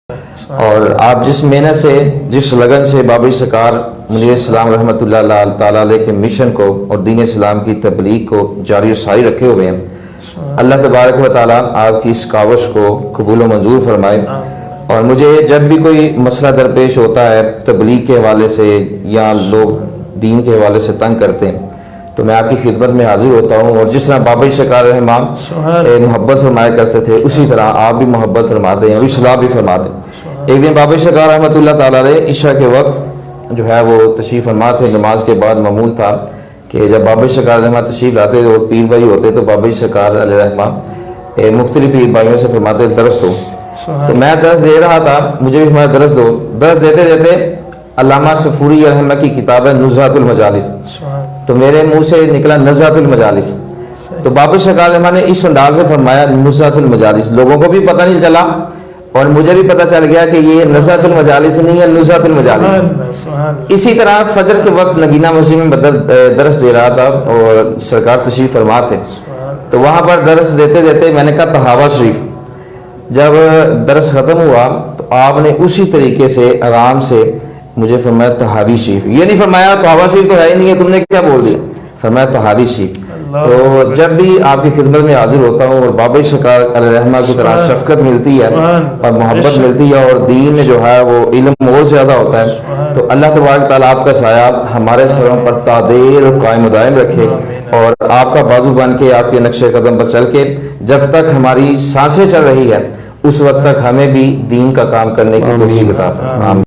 اور آپ جس محنت سے، جس لگن سے بابی سرکار منیر اسلام رحمۃ اللہ تعالیٰ علیہ کے مشن کو اور دین اسلام کی تبلیغ کو جاری و ساری رکھے ہوئے ہیں، اللہ تبارک و تعالیٰ آپ کی اس کاوش کو قبول و منظور فرمائے۔ اور مجھے جب بھی کوئی مسئلہ درپیش ہوتا ہے تبلیغ کے حوالے سے یا لوگ دین کے حوالے سے تنگ کرتے ہیں، تو میں آپ کی خدمت میں حاضر ہوتا ہوں، اور جس طرح بابا سرکار رحمہ محبت فرمایا کرتے تھے، اسی طرح آپ بھی محبت فرما دیں اور اصلاح بھی فرما دیں۔ ایک دن بابا سرکار رحمۃ اللہ تعالیٰ علیہ عشاء کے وقت جو ہے وہ تشریف فرما تھے، نماز کے بعد معمول تھا کہ جب بابا سرکار رحمہ تشریف لاتے اور پیر بھائی ہوتے تو بابا سرکار علیہ رحمہ مختلف پیر بھائیوں سے فرماتے درس دو، تو میں درس دے رہا تھا، مجھے بھی ہمارا درس دو۔ درس دیتے دیتے علامہ صفوری رحمہ کی کتاب ہے نزہۃ المجالس، تو میرے منہ سے نکلا نزہۃ المجالس، تو بابا سرکار رحمہ نے اس انداز سے فرمایا نزہۃ المجالس، لوگوں کو بھی پتہ نہیں چلا اور مجھے بھی پتہ چل گیا کہ یہ نزہۃ المجالس نہیں ہے، نزہۃ المجالس۔ اسی طرح فجر کے وقت نگینہ مسجد میں درس دے رہا تھا اور سرکار تشریف فرما تھے، تو وہاں پر درس دیتے دیتے میں نے کہا طحاوہ شریف۔ جب درس ختم ہوا تو آپ نے اسی طریقے سے آرام سے مجھے فرمایا طحاوی شریف، یہ نہیں فرمایا طحاوہ شریف تو ہے ہی نہیں ہے، تم نے کیا بول دیا، فرمایا طحاوی شریف۔ تو جب بھی آپ کی خدمت میں حاضر ہوتا ہوں اور بابا سرکار علیہ رحمہ کی طرح شفقت ملتی ہے اور محبت ملتی ہے اور دین میں جو ہے وہ علم اور زیادہ ہوتا ہے، تو اللہ تبارک تعالیٰ آپ کا سایہ ہمارے سروں پر تادیر اور قائم و دائم رکھے، اور آپ کا بازو بن کے آپ کے نقش قدم پر چل کے جب تک ہماری سانسیں چل رہی ہے اس وقت تک ہمیں بھی دین کا کام کرنے کی توفیق عطا فرمائے۔